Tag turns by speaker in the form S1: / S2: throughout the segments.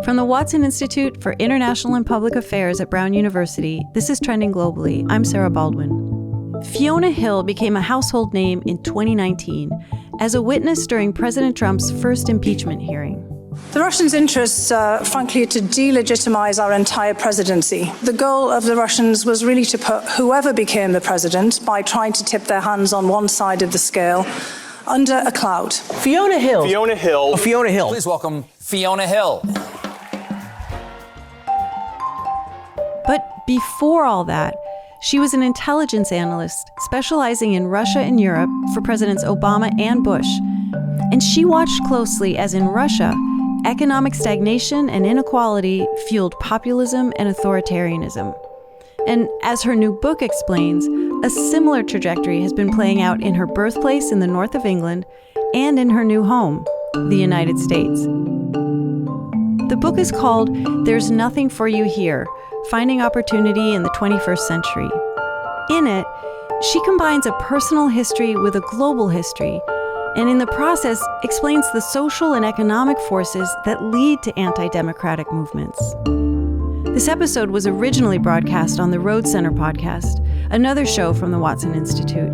S1: From the Watson Institute for International and Public Affairs at Brown University, this is Trending Globally. I'm Sarah Baldwin. Fiona Hill became a household name in 2019 as a witness during President Trump's first impeachment hearing.
S2: The Russians' interests are, frankly, to delegitimize our entire presidency. The goal of the Russians was really to put whoever became the president, by trying to tip their hands on one side of the scale, under a cloud.
S3: Fiona Hill.
S4: Fiona Hill.
S3: Oh, Fiona Hill.
S5: Please welcome Fiona Hill.
S1: But before all that, she was an intelligence analyst specializing in Russia and Europe for Presidents Obama and Bush. And she watched closely as in Russia, economic stagnation and inequality fueled populism and authoritarianism. And as her new book explains, a similar trajectory has been playing out in her birthplace in the north of England and in her new home, the United States. The book is called There's Nothing for You Here: Finding Opportunity in the 21st Century. In it, she combines a personal history with a global history, and in the process explains the social and economic forces that lead to anti-democratic movements. This episode was originally broadcast on the Rhodes Center Podcast, another show from the Watson Institute.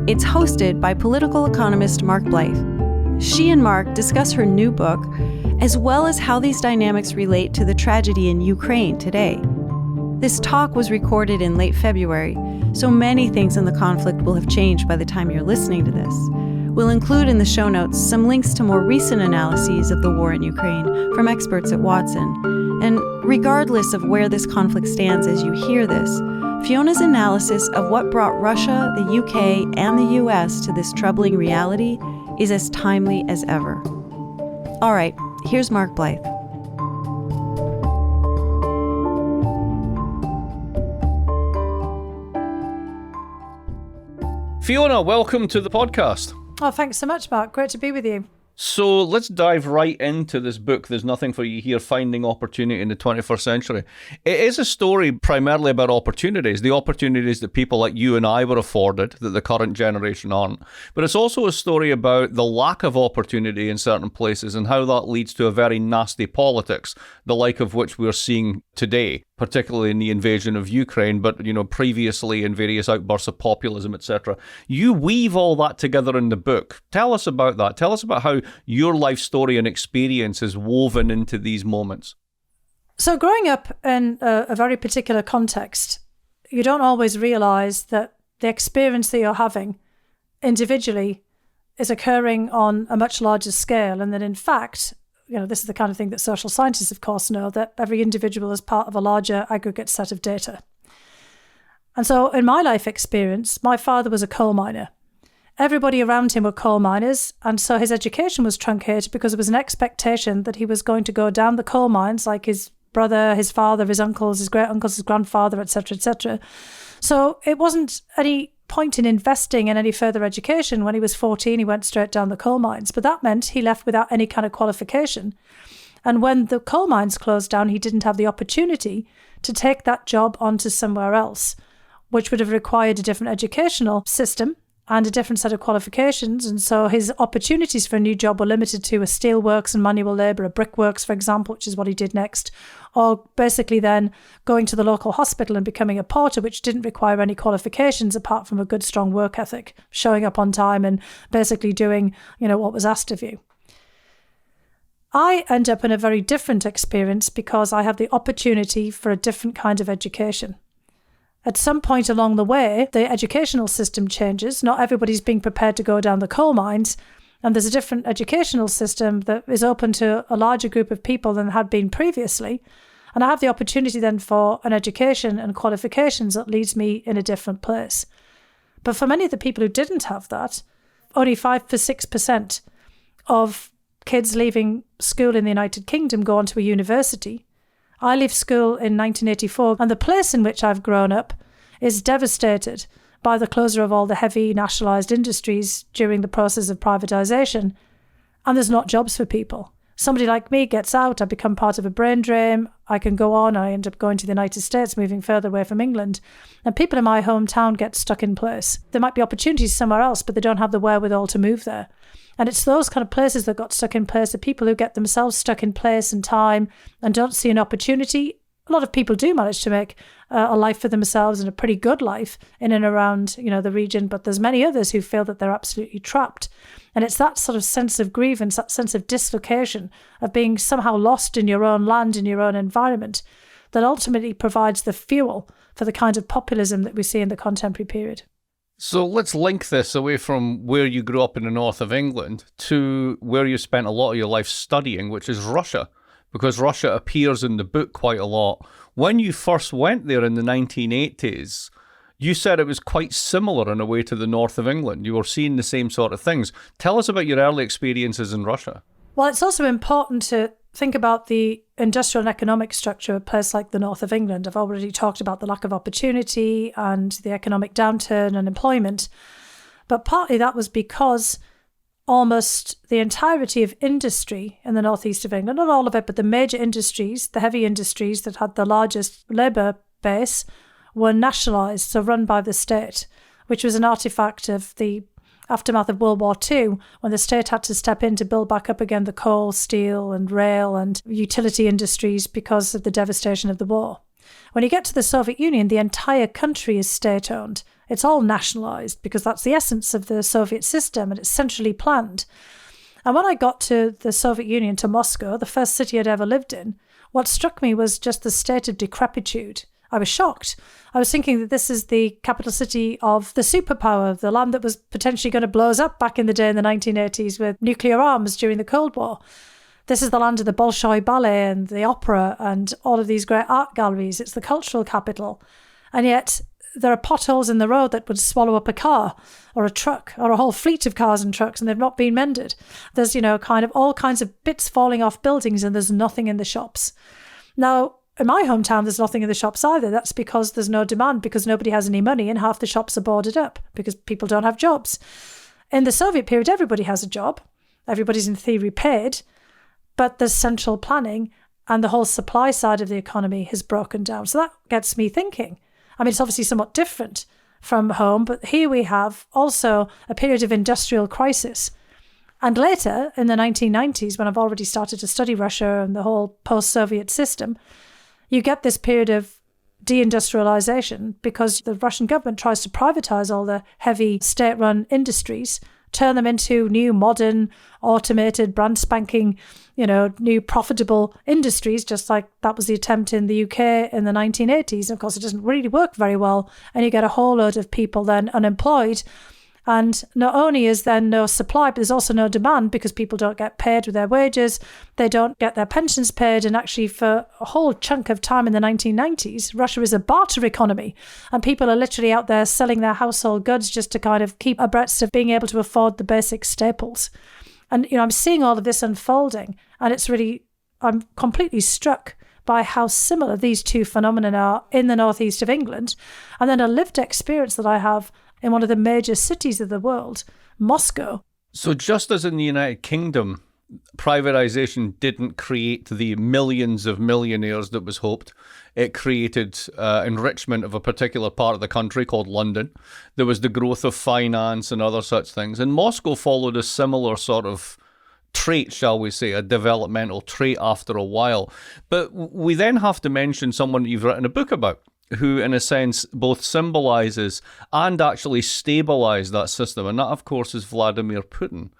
S1: It's hosted by political economist Mark Blyth. She and Mark discuss her new book, as well as how these dynamics relate to the tragedy in Ukraine today. This talk was recorded in late February, so many things in the conflict will have changed by the time you're listening to this. We'll include in the show notes some links to more recent analyses of the war in Ukraine from experts at Watson. And regardless of where this conflict stands as you hear this, Fiona's analysis of what brought Russia, the UK, and the US to this troubling reality is as timely as ever. All right, here's Mark Blyth.
S4: Fiona, welcome to the podcast.
S2: Oh, thanks so much, Mark. Great to be with you.
S4: So let's dive right into this book, There's Nothing for You Here, Finding Opportunity in the 21st Century. It is a story primarily about opportunities, the opportunities that people like you and I were afforded that the current generation aren't. But it's also a story about the lack of opportunity in certain places and how that leads to a very nasty politics, the like of which we're seeing today, particularly in the invasion of Ukraine, but previously in various outbursts of populism, etc. You weave all that together in the book. Tell us about that. Tell us about how your life story and experience is woven into these moments.
S2: So growing up in a very particular context, you don't always realise that the experience that you're having individually is occurring on a much larger scale, and that in fact, this is the kind of thing that social scientists, of course, know, that every individual is part of a larger aggregate set of data. And so in my life experience, my father was a coal miner. Everybody around him were coal miners, and so his education was truncated because there was an expectation that he was going to go down the coal mines like his brother, his father, his uncles, his great-uncles, his grandfather, etc., etc. So it wasn't any point in investing in any further education. When he was 14, he went straight down the coal mines, but that meant he left without any kind of qualification. And when the coal mines closed down, he didn't have the opportunity to take that job onto somewhere else, which would have required a different educational system and a different set of qualifications. And so his opportunities for a new job were limited to a steelworks and manual labour, a brickworks, for example, which is what he did next, or basically then going to the local hospital and becoming a porter, which didn't require any qualifications apart from a good, strong work ethic, showing up on time and basically doing, what was asked of you. I end up in a very different experience because I have the opportunity for a different kind of education. At some point along the way, the educational system changes. Not everybody's being prepared to go down the coal mines, and there's a different educational system that is open to a larger group of people than had been previously. And I have the opportunity then for an education and qualifications that leads me in a different place. But for many of the people who didn't have that, only 5 to 6% of kids leaving school in the United Kingdom go on to a university. I left school in 1984, and the place in which I've grown up is devastated by the closure of all the heavy nationalised industries during the process of privatisation. And there's not jobs for people. somebody like me gets out, I become part of a brain drain, I can go on, I end up going to the United States, moving further away from England, and people in my hometown get stuck in place. There might be opportunities somewhere else, but they don't have the wherewithal to move there. And it's those kind of places that got stuck in place, the people who get themselves stuck in place and time and don't see an opportunity. A lot of people do manage to make a life for themselves and a pretty good life in and around, the region, but there's many others who feel that they're absolutely trapped. And it's that sort of sense of grievance, that sense of dislocation, of being somehow lost in your own land, in your own environment, that ultimately provides the fuel for the kind of populism that we see in the contemporary period.
S4: So let's link this away from where you grew up in the north of England to where you spent a lot of your life studying, which is Russia, because Russia appears in the book quite a lot. When you first went there in the 1980s, you said it was quite similar in a way to the north of England. You were seeing the same sort of things. Tell us about your early experiences in Russia.
S2: Well, it's also important to think about the industrial and economic structure of a place like the north of England. I've already talked about the lack of opportunity and the economic downturn and employment. But partly that was because almost the entirety of industry in the northeast of England, not all of it, but the major industries, the heavy industries that had the largest labour base, were nationalised, so run by the state, which was an artefact of the aftermath of World War II, when the state had to step in to build back up again the coal, steel and rail and utility industries because of the devastation of the war. When you get to the Soviet Union, the entire country is state-owned. It's all nationalised because that's the essence of the Soviet system, and it's centrally planned. And when I got to the Soviet Union, to Moscow, the first city I'd ever lived in, what struck me was just the state of decrepitude. I was shocked. I was thinking that this is the capital city of the superpower, the land that was potentially going to blow us up back in the day in the 1980s with nuclear arms during the Cold War. This is the land of the Bolshoi Ballet and the opera and all of these great art galleries. It's the cultural capital. And yet there are potholes in the road that would swallow up a car or a truck or a whole fleet of cars and trucks, and they've not been mended. There's, kind of all kinds of bits falling off buildings, and there's nothing in the shops. Now, in my hometown, there's nothing in the shops either. That's because there's no demand, because nobody has any money, and half the shops are boarded up because people don't have jobs. In the Soviet period, everybody has a job. Everybody's in theory paid, but there's central planning, and the whole supply side of the economy has broken down. So that gets me thinking. I mean, it's obviously somewhat different from home, but here we have also a period of industrial crisis. And later, in the 1990s, when I've already started to study Russia and the whole post-Soviet system, you get this period of deindustrialization because the Russian government tries to privatize all the heavy state-run industries, turn them into new, modern, automated, brand spanking, new profitable industries, just like that was the attempt in the UK in the 1980s. And of course, it doesn't really work very well. And you get a whole load of people then unemployed. And not only is there no supply, but there's also no demand because people don't get paid with their wages. They don't get their pensions paid. And actually, for a whole chunk of time in the 1990s, Russia is a barter economy. And people are literally out there selling their household goods just to kind of keep abreast of being able to afford the basic staples. And, I'm seeing all of this unfolding. And I'm completely struck by how similar these two phenomena are in the northeast of England. And then a lived experience that I have in one of the major cities of the world, Moscow.
S4: So just as in the United Kingdom, privatization didn't create the millions of millionaires that was hoped. It created enrichment of a particular part of the country called London. There was the growth of finance and other such things. And Moscow followed a similar sort of trait, shall we say, a developmental trait after a while. But we then have to mention someone that you've written a book about, who, in a sense, both symbolizes and actually stabilized that system. And that, of course, is Vladimir Putin.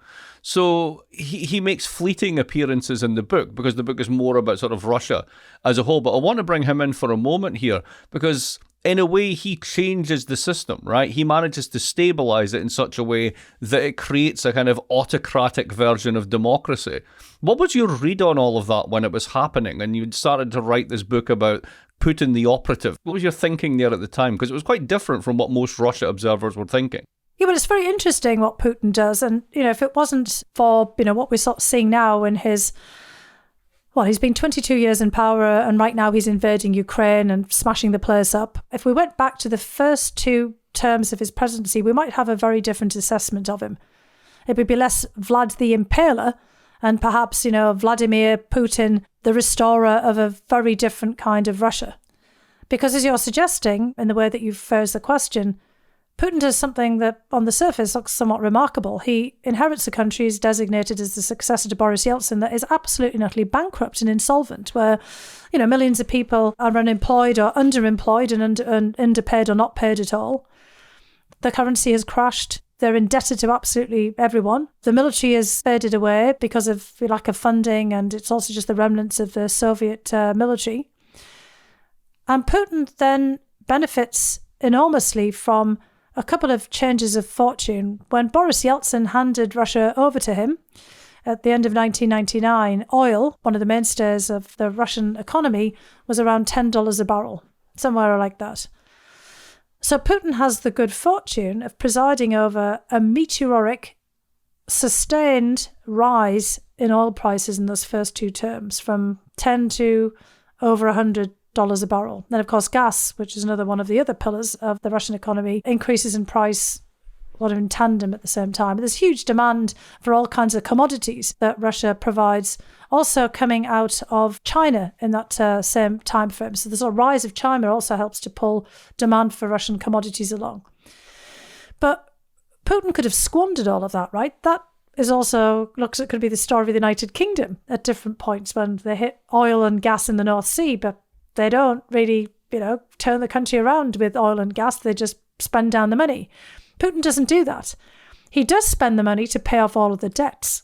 S4: So he makes fleeting appearances in the book because the book is more about sort of Russia as a whole. But I want to bring him in for a moment here because, in a way, he changes the system, right? He manages to stabilize it in such a way that it creates a kind of autocratic version of democracy. What was your read on all of that when it was happening and you started to write this book about Putin the operative? What was your thinking there at the time? Because it was quite different from what most Russia observers were thinking.
S2: Yeah, but it's very interesting what Putin does. And, if it wasn't for, what we're sort of seeing now in he's been 22 years in power and right now he's invading Ukraine and smashing the place up. If we went back to the first two terms of his presidency, we might have a very different assessment of him. It would be less Vlad the Impaler and perhaps, Vladimir Putin, the restorer of a very different kind of Russia. Because as you're suggesting, in the way that you've phrased the question, Putin does something that on the surface looks somewhat remarkable. He inherits a country he's designated as the successor to Boris Yeltsin that is absolutely and utterly bankrupt and insolvent, where, millions of people are unemployed or underemployed and underpaid or not paid at all. The currency has crashed. They're indebted to absolutely everyone. The military has faded away because of the lack of funding, and it's also just the remnants of the Soviet military. And Putin then benefits enormously from a couple of changes of fortune. When Boris Yeltsin handed Russia over to him at the end of 1999, oil, one of the mainstays of the Russian economy, was around $10 a barrel, somewhere like that. So Putin has the good fortune of presiding over a meteoric, sustained rise in oil prices in those first two terms, from 10 to over $100 a barrel. Then, of course, gas, which is another one of the other pillars of the Russian economy, increases in price sort of in tandem at the same time. There's huge demand for all kinds of commodities that Russia provides, also coming out of China in that same time frame. So the sort of rise of China also helps to pull demand for Russian commodities along. But Putin could have squandered all of that, right? That is also, looks, it could be the story of the United Kingdom at different points when they hit oil and gas in the North Sea, but they don't really, turn the country around with oil and gas. They just spend down the money. Putin doesn't do that. He does spend the money to pay off all of the debts.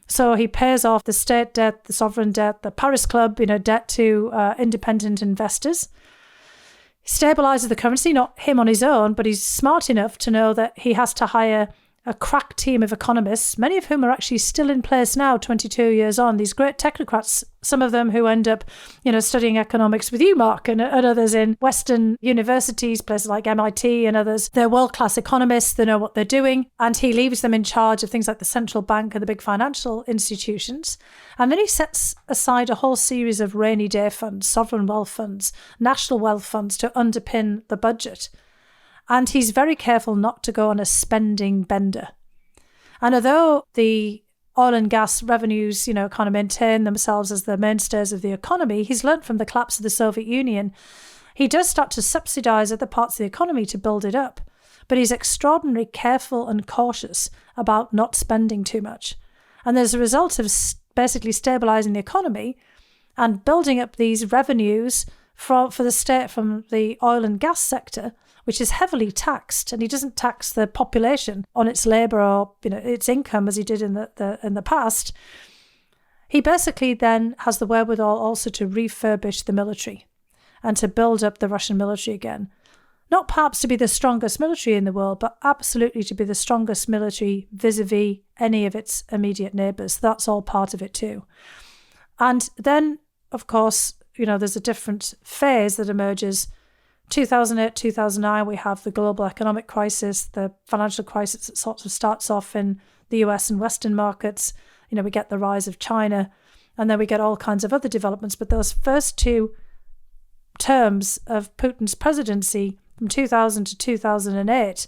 S2: So he pays off the state debt, the sovereign debt, the Paris Club, debt to independent investors. He stabilizes the currency, not him on his own, but he's smart enough to know that he has to hire a crack team of economists, many of whom are actually still in place now, 22 years on, these great technocrats, some of them who end up, studying economics with you, Mark, and others in Western universities, places like MIT and others. They're world-class economists, they know what they're doing, and he leaves them in charge of things like the central bank and the big financial institutions. And then he sets aside a whole series of rainy day funds, sovereign wealth funds, national wealth funds to underpin the budget. And he's very careful not to go on a spending bender. And although the oil and gas revenues, kind of maintain themselves as the mainstays of the economy, he's learnt from the collapse of the Soviet Union. He does start to subsidise other parts of the economy to build it up. But he's extraordinarily careful and cautious about not spending too much. And as a result of basically stabilising the economy and building up these revenues for the state from the oil and gas sector, which is heavily taxed, and he doesn't tax the population on its labour or its income as he did in the past. He basically then has the wherewithal also to refurbish the military and to build up the Russian military again. Not perhaps to be the strongest military in the world, but absolutely to be the strongest military vis-a-vis any of its immediate neighbours. That's all part of it too. And then, of course, there's a different phase that emerges. 2008, 2009, we have the global economic crisis, the financial crisis that sort of starts off in the US and Western markets. We get the rise of China, and then we get all kinds of other developments. But those first two terms of Putin's presidency from 2000 to 2008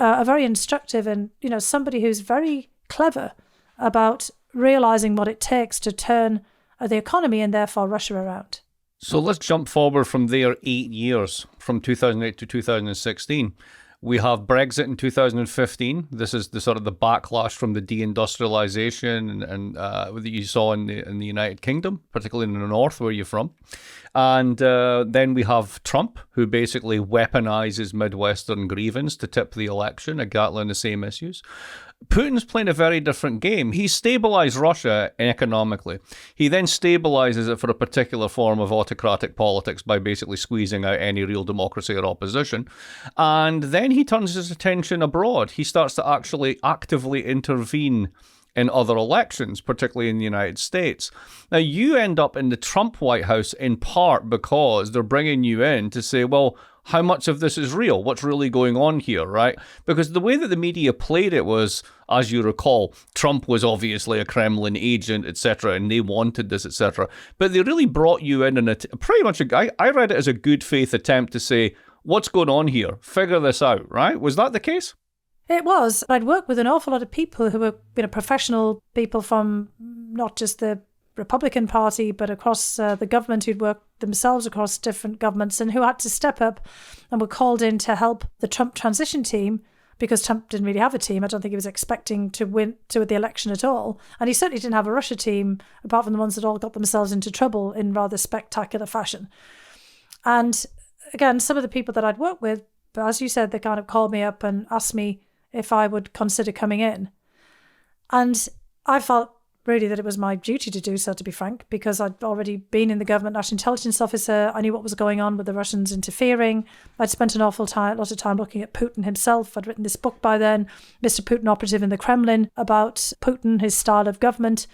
S2: are very instructive, and, somebody who's very clever about realizing what it takes to turn the economy and therefore Russia around.
S4: So let's jump forward from there 8 years, from 2008 to 2016. We have Brexit in 2015. This is the sort of the backlash from the deindustrialization and that you saw in the United Kingdom, particularly in the north where you're from. And then we have Trump, who basically weaponizes Midwestern grievance to tip the election, exactly on the same issues. Putin's playing a very different game. He stabilized Russia economically. He then stabilizes it for a particular form of autocratic politics by basically squeezing out any real democracy or opposition. And then he turns his attention abroad. He starts to actually actively intervene in other elections, particularly in the United States. Now, you end up in the Trump White House in part because they're bringing you in to say, well, how much of this is real? What's really going on here, right? Because the way that the media played it was, as you recall, Trump was obviously a Kremlin agent, etc., and they wanted this, etc. But they really brought you in pretty much, I read it as a good faith attempt to say, what's going on here? Figure this out, right? Was that the case?
S2: It was. I'd worked with an awful lot of people who were professional people from not just the Republican Party, but across the government, who'd worked themselves across different governments and who had to step up and were called in to help the Trump transition team, because Trump didn't really have a team. I don't think he was expecting to win the election at all. And he certainly didn't have a Russia team, apart from the ones that all got themselves into trouble in rather spectacular fashion. And again, some of the people that I'd worked with, as you said, they kind of called me up and asked me if I would consider coming in. And I felt really that it was my duty to do so, to be frank, because I'd already been in the government national intelligence officer. I knew what was going on with the Russians interfering. I'd spent lot of time looking at Putin himself. I'd written this book by then, Mr. Putin Operative in the Kremlin, about Putin, his style of government.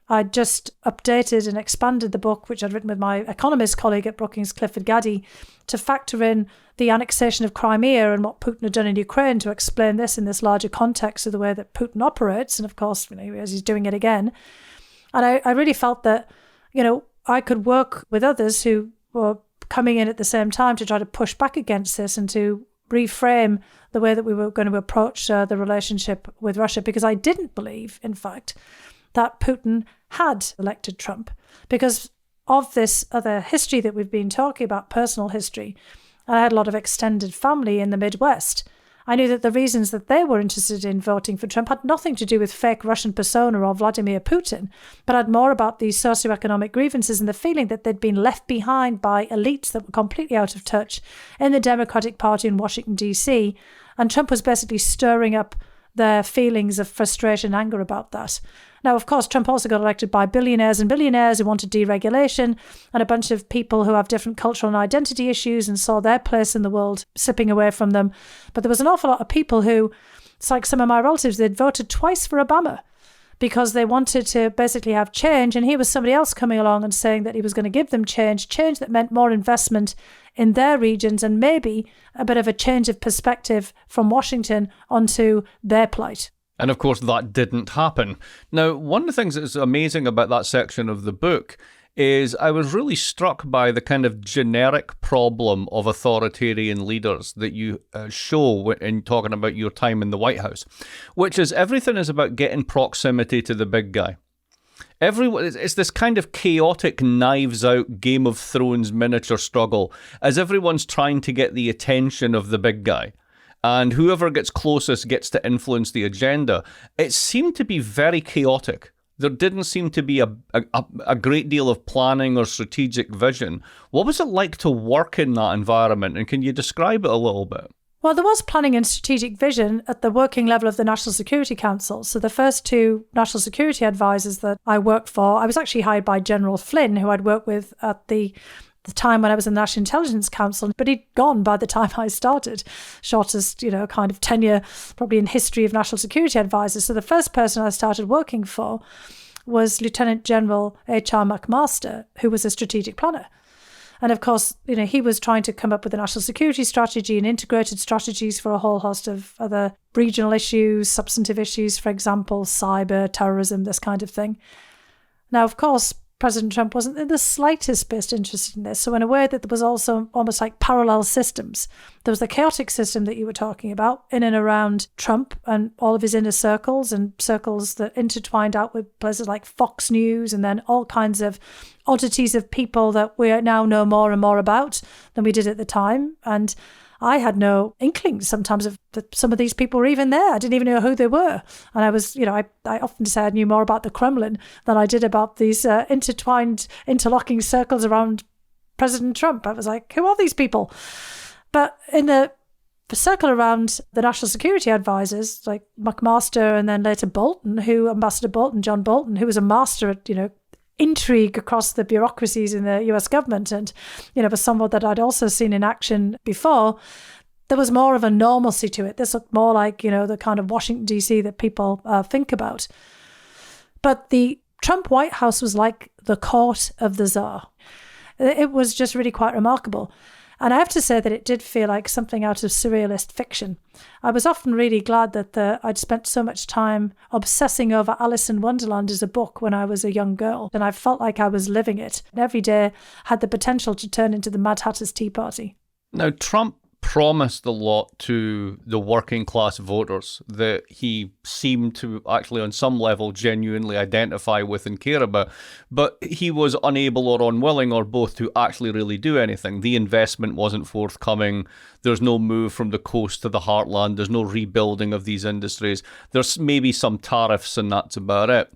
S2: I'd just updated and expanded the book, which I'd written with my economist colleague at Brookings, Clifford Gaddy, to factor in the annexation of Crimea and what Putin had done in Ukraine, to explain this in this larger context of the way that Putin operates. And of course, as he's doing it again. And I really felt that, I could work with others who were coming in at the same time to try to push back against this and to reframe the way that we were going to approach the relationship with Russia, because I didn't believe, in fact, that Putin had elected Trump, because of this other history that we've been talking about, personal history. And I had a lot of extended family in the Midwest. I knew that the reasons that they were interested in voting for Trump had nothing to do with fake Russian persona or Vladimir Putin, but had more about these socioeconomic grievances and the feeling that they'd been left behind by elites that were completely out of touch in the Democratic Party in Washington, D.C. And Trump was basically stirring up their feelings of frustration and anger about that. Now, of course, Trump also got elected by billionaires and billionaires who wanted deregulation, and a bunch of people who have different cultural and identity issues and saw their place in the world slipping away from them. But there was an awful lot of people who, it's like some of my relatives, they'd voted twice for Obama because they wanted to basically have change. And here was somebody else coming along and saying that he was going to give them change that meant more investment in their regions and maybe a bit of a change of perspective from Washington onto their plight.
S4: And of course, that didn't happen. Now, one of the things that's amazing about that section of the book is I was really struck by the kind of generic problem of authoritarian leaders that you show in talking about your time in the White House, which is everything is about getting proximity to the big guy. It's this kind of chaotic knives out Game of Thrones miniature struggle as everyone's trying to get the attention of the big guy. And whoever gets closest gets to influence the agenda. It seemed to be very chaotic. There didn't seem to be a great deal of planning or strategic vision. What was it like to work in that environment? And can you describe it a little bit?
S2: Well, there was planning and strategic vision at the working level of the National Security Council. So the first two national security advisors that I worked for, I was actually hired by General Flynn, who I'd worked with at the time when I was in the National Intelligence Council, but he'd gone by the time I started. Shortest, kind of tenure probably in history of national security advisors. So the first person I started working for was Lieutenant General H.R. McMaster, who was a strategic planner. And of course, he was trying to come up with a national security strategy and integrated strategies for a whole host of other regional issues, substantive issues, for example, cyber, terrorism, this kind of thing. Now, of course, President Trump wasn't in the slightest bit interested in this. So in a way that there was also almost like parallel systems. There was the chaotic system that you were talking about in and around Trump and all of his inner circles and circles that intertwined out with places like Fox News and then all kinds of oddities of people that we now know more and more about than we did at the time. And I had no inkling sometimes of that some of these people were even there. I didn't even know who they were. And I was, I often say I knew more about the Kremlin than I did about these interlocking circles around President Trump. I was like, who are these people? But in the circle around the national security advisors, like McMaster and then later Ambassador Bolton, John Bolton, who was a master at, intrigue across the bureaucracies in the US government and, was someone that I'd also seen in action before, there was more of a normalcy to it. This looked more like, the kind of Washington, D.C. that people think about. But the Trump White House was like the court of the Tsar. It was just really quite remarkable. And I have to say that it did feel like something out of surrealist fiction. I was often really glad that I'd spent so much time obsessing over Alice in Wonderland as a book when I was a young girl, and I felt like I was living it. And every day had the potential to turn into the Mad Hatter's Tea Party.
S4: Now, Trump promised a lot to the working class voters that he seemed to actually on some level genuinely identify with and care about, but he was unable or unwilling or both to actually really do anything. The investment wasn't forthcoming. There's no move from the coast to the heartland. There's no rebuilding of these industries. There's maybe some tariffs and that's about it.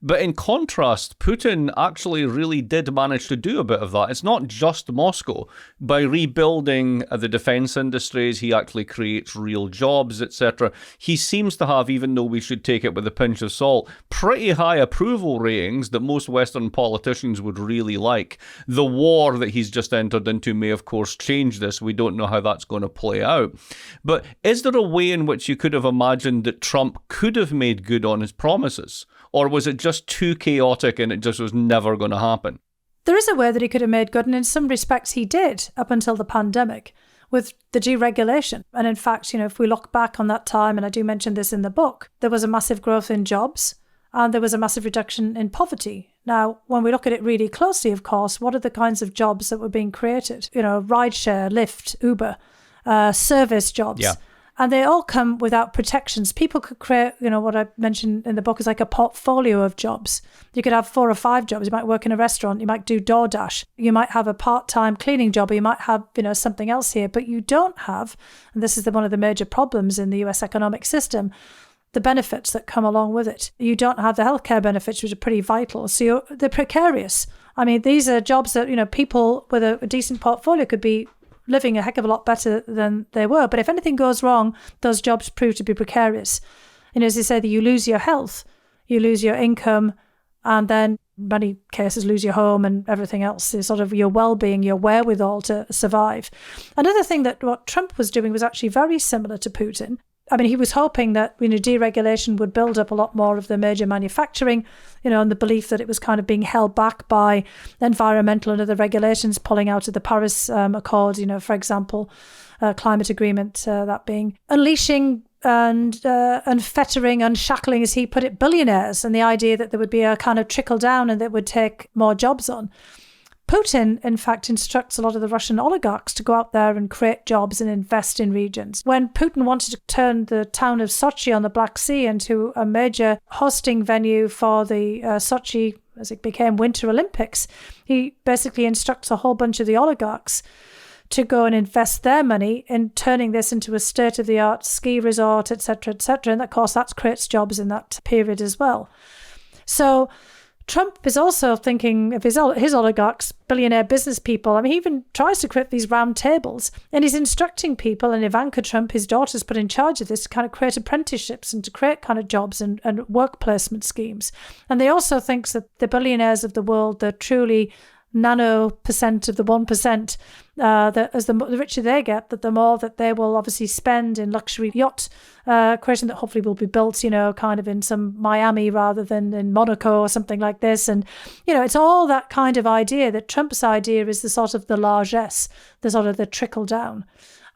S4: But in contrast, Putin actually really did manage to do a bit of that. It's not just Moscow. By rebuilding the defense industries, he actually creates real jobs, etc. He seems to have, even though we should take it with a pinch of salt, pretty high approval ratings that most Western politicians would really like. The war that he's just entered into may, of course, change this. We don't know how that's going to play out. But is there a way in which you could have imagined that Trump could have made good on his promises? Or was it just too chaotic and it just was never going to happen?
S2: There is a way that he could have made good, and in some respects he did up until the pandemic with the deregulation. And in fact, if we look back on that time, and I do mention this in the book, there was a massive growth in jobs and there was a massive reduction in poverty. Now, when we look at it really closely, of course, what are the kinds of jobs that were being created? Rideshare, Lyft, Uber, service jobs.
S4: Yeah.
S2: And they all come without protections. People could create, what I mentioned in the book is like a portfolio of jobs. You could have 4 or 5 jobs. You might work in a restaurant. You might do DoorDash. You might have a part-time cleaning job. Or you might have, something else here. But you don't have, and this is one of the major problems in the US economic system, the benefits that come along with it. You don't have the healthcare benefits, which are pretty vital. So they're precarious. I mean, these are jobs that, people with a decent portfolio could be living a heck of a lot better than they were. But if anything goes wrong, those jobs prove to be precarious. As you say, that you lose your health, you lose your income, and then in many cases lose your home and everything else, is sort of your well-being, your wherewithal to survive. Another thing that what Trump was doing was actually very similar to Putin. I mean, he was hoping that deregulation would build up a lot more of the major manufacturing, and the belief that it was kind of being held back by environmental and other regulations pulling out of the Paris Accord, for example, climate agreement, that being unleashing and fettering, unshackling, as he put it, billionaires, and the idea that there would be a kind of trickle down and that would take more jobs on. Putin, in fact, instructs a lot of the Russian oligarchs to go out there and create jobs and invest in regions. When Putin wanted to turn the town of Sochi on the Black Sea into a major hosting venue for the Sochi, as it became, Winter Olympics, he basically instructs a whole bunch of the oligarchs to go and invest their money in turning this into a state-of-the-art ski resort, etc., etc. And of course, that creates jobs in that period as well. So Trump is also thinking of his oligarchs, billionaire business people. I mean, he even tries to create these round tables, and he's instructing people, and Ivanka Trump, his daughter's put in charge of this, to kind of create apprenticeships and to create kind of jobs and work placement schemes. And they also think that the billionaires of the world, the truly nano percent of the 1%, that as the richer they get, that the more that they will obviously spend in luxury yacht creation that hopefully will be built, kind of in some Miami rather than in Monaco or something like this. And, it's all that kind of idea that Trump's idea is the sort of the largesse, the sort of the trickle down.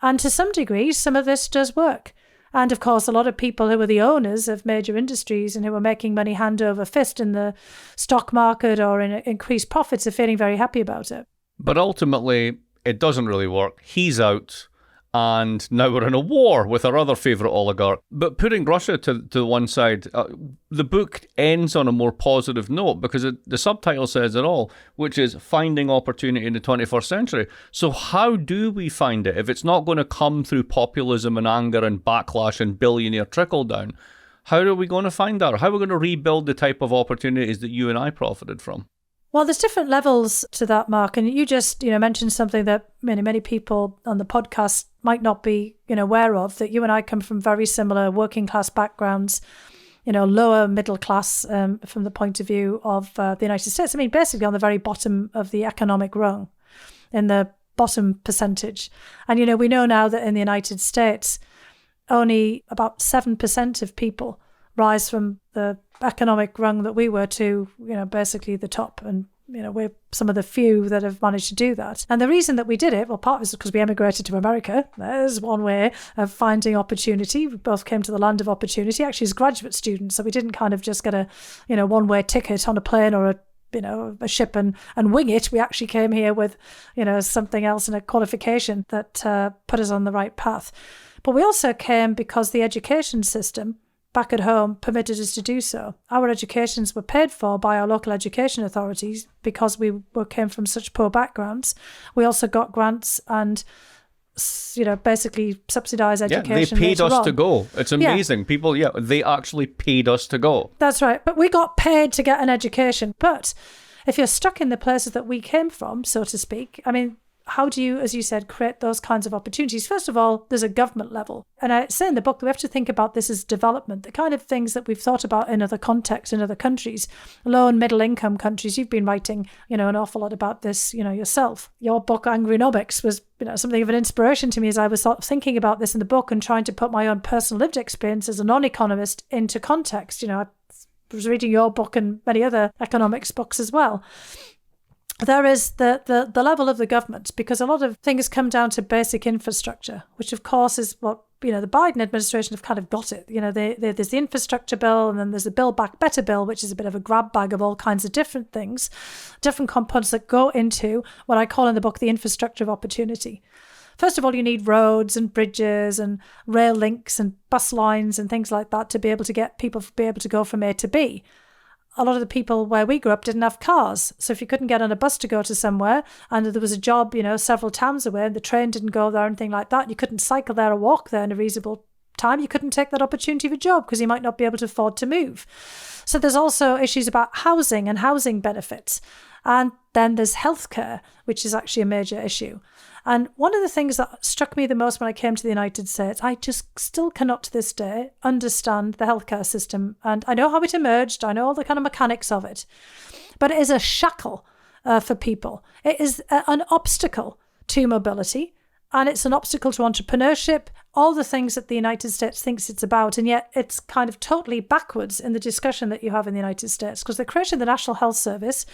S2: And to some degree, some of this does work. And of course, a lot of people who are the owners of major industries and who are making money hand over fist in the stock market or in increased profits are feeling very happy about it.
S4: But ultimately, it doesn't really work. He's out. And now we're in a war with our other favourite oligarch. But putting Russia to one side, the book ends on a more positive note because the subtitle says it all, which is finding opportunity in the 21st century. So how do we find it? If it's not going to come through populism and anger and backlash and billionaire trickle down, how are we going to find that? How are we going to rebuild the type of opportunities that you and I profited from?
S2: Well, there's different levels to that, Mark. And you just, mentioned something that many people on the podcast might not be, aware of, that you and I come from very similar working class backgrounds, lower middle class from the point of view of the United States. I mean, basically on the very bottom of the economic rung, in the bottom percentage. And, we know now that in the United States, only about 7% of people rise from the economic rung that we were to, basically the top. And, we're some of the few that have managed to do that. And the reason that we did it, well, part is because we emigrated to America. There's one way of finding opportunity. We both came to the land of opportunity, actually as graduate students. So we didn't kind of just get a, one-way ticket on a plane or a a ship and wing it. We actually came here with, something else and a qualification that put us on the right path. But we also came because the education system back at home permitted us to do so. Our educations were paid for by our local education authorities because we came from such poor backgrounds. We also got grants and basically subsidised education.
S4: They paid us
S2: on.
S4: to go. It's amazing.
S2: Yeah.
S4: People, they actually paid us to go.
S2: That's right. But we got paid to get an education. But if you're stuck in the places that we came from, so to speak, how do you, as you said, create those kinds of opportunities? First of all, there's a government level. And I say in the book that we have to think about this as development, the kind of things that we've thought about in other contexts, in other countries, low and middle income countries. You've been writing, an awful lot about this, yourself. Your book, Angrynomics, was, something of an inspiration to me as I was sort of thinking about this in the book and trying to put my own personal lived experience as a non-economist into context. I was reading your book and many other economics books as well. There is the level of the government, because a lot of things come down to basic infrastructure, which of course is what, the Biden administration have kind of got it. There's the infrastructure bill, and then there's the Build Back Better bill, which is a bit of a grab bag of all kinds of different things, different components that go into what I call in the book the infrastructure of opportunity. First of all, you need roads and bridges and rail links and bus lines and things like that to be able to get people to be able to go from A to B. A lot of the people where we grew up didn't have cars. So if you couldn't get on a bus to go to somewhere and there was a job, several towns away and the train didn't go there or anything like that, you couldn't cycle there or walk there in a reasonable time, you couldn't take that opportunity of a job because you might not be able to afford to move. So there's also issues about housing and housing benefits. And then there's healthcare, which is actually a major issue. And one of the things that struck me the most when I came to the United States, I just still cannot to this day understand the healthcare system. And I know how it emerged. I know all the kind of mechanics of it. But it is a shackle for people. It is an obstacle to mobility. And it's an obstacle to entrepreneurship, all the things that the United States thinks it's about. And yet it's kind of totally backwards in the discussion that you have in the United States. Because they created the National Health Service,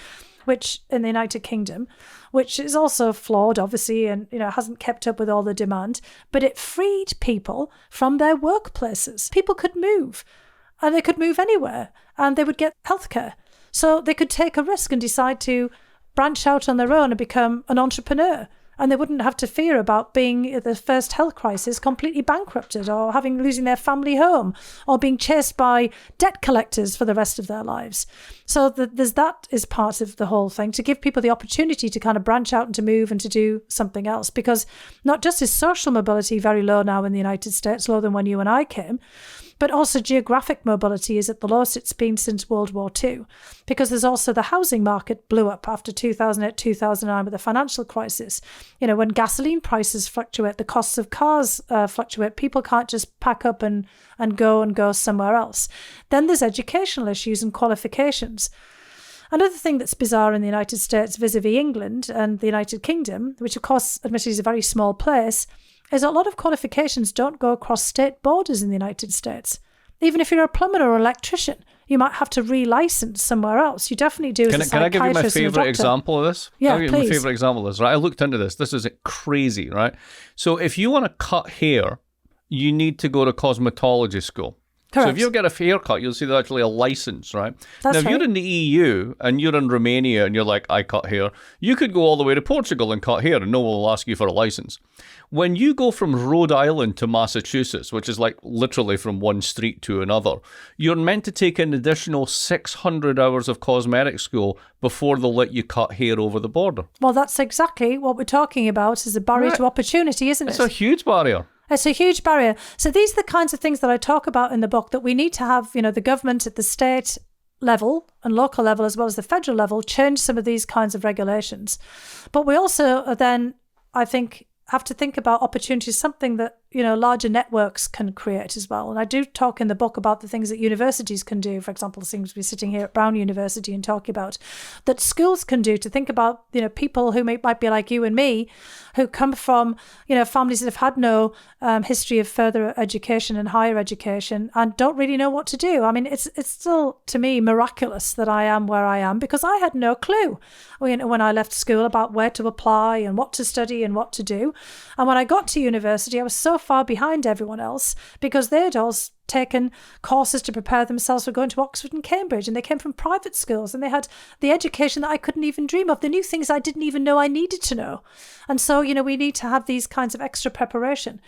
S2: which in the United Kingdom, which is also flawed, obviously, and hasn't kept up with all the demand, but it freed people from their workplaces. People could move, and they could move anywhere, and they would get healthcare. So they could take a risk and decide to branch out on their own and become an entrepreneur. And they wouldn't have to fear about being at the first health crisis completely bankrupted or losing their family home or being chased by debt collectors for the rest of their lives. So that is part of the whole thing, to give people the opportunity to kind of branch out and to move and to do something else. Because not just is social mobility very low now in the United States, lower than when you and I came, but also geographic mobility is at the lowest it's been since World War II, because there's also the housing market blew up after 2008, 2009 with the financial crisis. When gasoline prices fluctuate, the costs of cars fluctuate, people can't just pack up and go somewhere else. Then there's educational issues and qualifications. Another thing that's bizarre in the United States vis-a-vis England and the United Kingdom, which of course admittedly is a very small place, is a lot of qualifications don't go across state borders in the United States. Even if you're a plumber or electrician, you might have to relicense somewhere else. You definitely do. Can
S4: I give you my favourite example of this?
S2: Yeah,
S4: I'll give you my favourite example of this. Right, I looked into this. This is crazy, right? So if you want to cut hair, you need to go to cosmetology school.
S2: Correct.
S4: So if you get a haircut, you'll see there's actually a license, right?
S2: That's
S4: now, if
S2: right.
S4: you're in the EU and you're in Romania and you're like, I cut hair, you could go all the way to Portugal and cut hair and no one will ask you for a license. When you go from Rhode Island to Massachusetts, which is like literally from one street to another, you're meant to take an additional 600 hours of cosmetic school before they'll let you cut hair over the border.
S2: Well, that's exactly what we're talking about, is a barrier to opportunity, isn't it?
S4: It's a huge barrier.
S2: It's a huge barrier. So these are the kinds of things that I talk about in the book, that we need to have, the government at the state level and local level as well as the federal level change some of these kinds of regulations. But we also then, I think, have to think about opportunities, something that, larger networks can create as well. And I do talk in the book about the things that universities can do. For example, seems to be sitting here at Brown University and talking about that schools can do to think about, people who might be like you and me, who come from, families that have had no history of further education and higher education and don't really know what to do. I mean, it's still, to me, miraculous that I am where I am, because I had no clue when I left school about where to apply and what to study and what to do. And when I got to university, I was so so far behind everyone else because they'd all taken courses to prepare themselves for going to Oxford and Cambridge, and they came from private schools, and they had the education that I couldn't even dream of. They knew things I didn't even know I needed to know. And so, we need to have these kinds of extra preparation.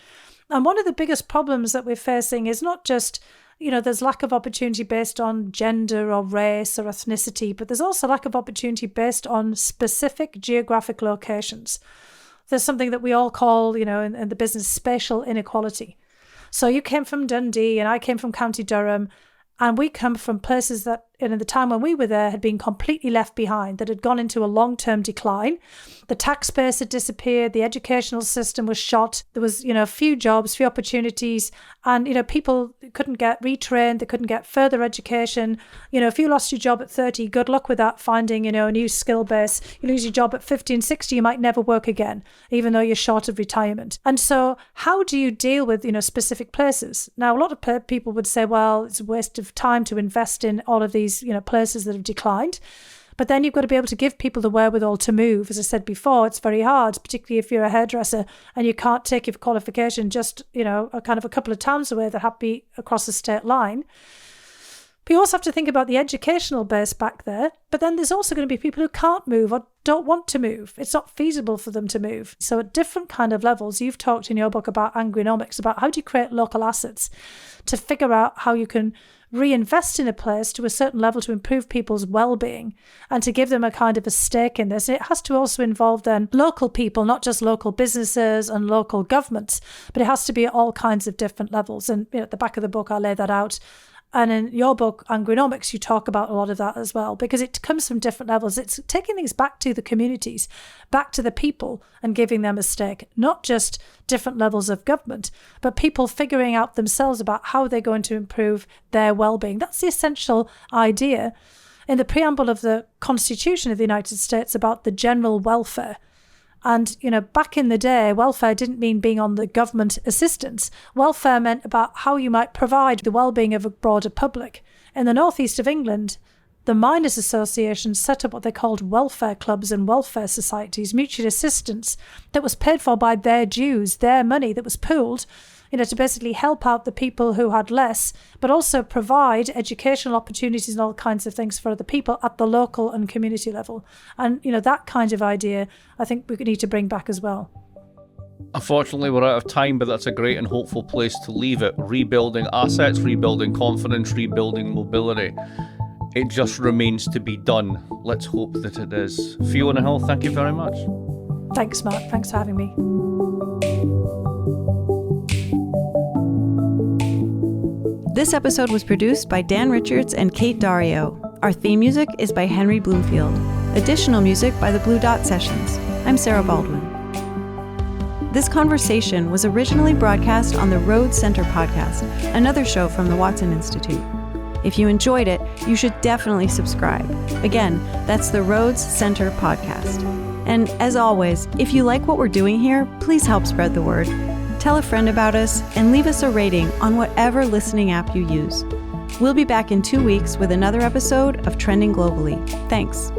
S2: And one of the biggest problems that we're facing is not just, there's lack of opportunity based on gender or race or ethnicity, but there's also lack of opportunity based on specific geographic locations. There's something that we all call, in the business, spatial inequality. So you came from Dundee and I came from County Durham, and we come from places that, in the time when we were there, had been completely left behind, that had gone into a long-term decline. The tax base had disappeared. The educational system was shot. There was, few jobs, few opportunities. And, people couldn't get retrained. They couldn't get further education. If you lost your job at 30, good luck with that, finding, a new skill base. You lose your job at 50 and 60, you might never work again, even though you're short of retirement. And so how do you deal with, specific places? Now, a lot of people would say, well, it's a waste of time to invest in all of these places that have declined. But then you've got to be able to give people the wherewithal to move. As I said before, it's very hard, particularly if you're a hairdresser and you can't take your qualification just, a couple of towns away that have to be across the state line. But you also have to think about the educational base back there. But then there's also going to be people who can't move or don't want to move. It's not feasible for them to move. So at different kind of levels, you've talked in your book about agronomics, about how do you create local assets to figure out how you can reinvest in a place to a certain level to improve people's well-being and to give them a kind of a stake in this. It has to also involve then local people, not just local businesses and local governments, but it has to be at all kinds of different levels. And at the back of the book, I lay that out. And in your book, Agronomics, you talk about a lot of that as well, because it comes from different levels. It's taking things back to the communities, back to the people and giving them a stake, not just different levels of government, but people figuring out themselves about how they're going to improve their well-being. That's the essential idea in the preamble of the Constitution of the United States about the general welfare. And, back in the day, welfare didn't mean being on the government assistance. Welfare meant about how you might provide the well-being of a broader public. In the northeast of England, the miners' associations set up what they called welfare clubs and welfare societies, mutual assistance that was paid for by their dues, their money that was pooled, to basically help out the people who had less, but also provide educational opportunities and all kinds of things for other people at the local and community level. And, that kind of idea, I think we need to bring back as well.
S4: Unfortunately, we're out of time, but that's a great and hopeful place to leave it. Rebuilding assets, rebuilding confidence, rebuilding mobility. It just remains to be done. Let's hope that it is. Fiona Hill, thank you very much.
S2: Thanks, Mark. Thanks for having me.
S1: This episode was produced by Dan Richards and Kate Dario. Our theme music is by Henry Bloomfield. Additional music by the Blue Dot Sessions. I'm Sarah Baldwin. This conversation was originally broadcast on the Rhodes Center Podcast, another show from the Watson Institute. If you enjoyed it, you should definitely subscribe. Again, that's the Rhodes Center Podcast. And as always, if you like what we're doing here, please help spread the word. Tell a friend about us and leave us a rating on whatever listening app you use. We'll be back in 2 weeks with another episode of Trending Globally. Thanks.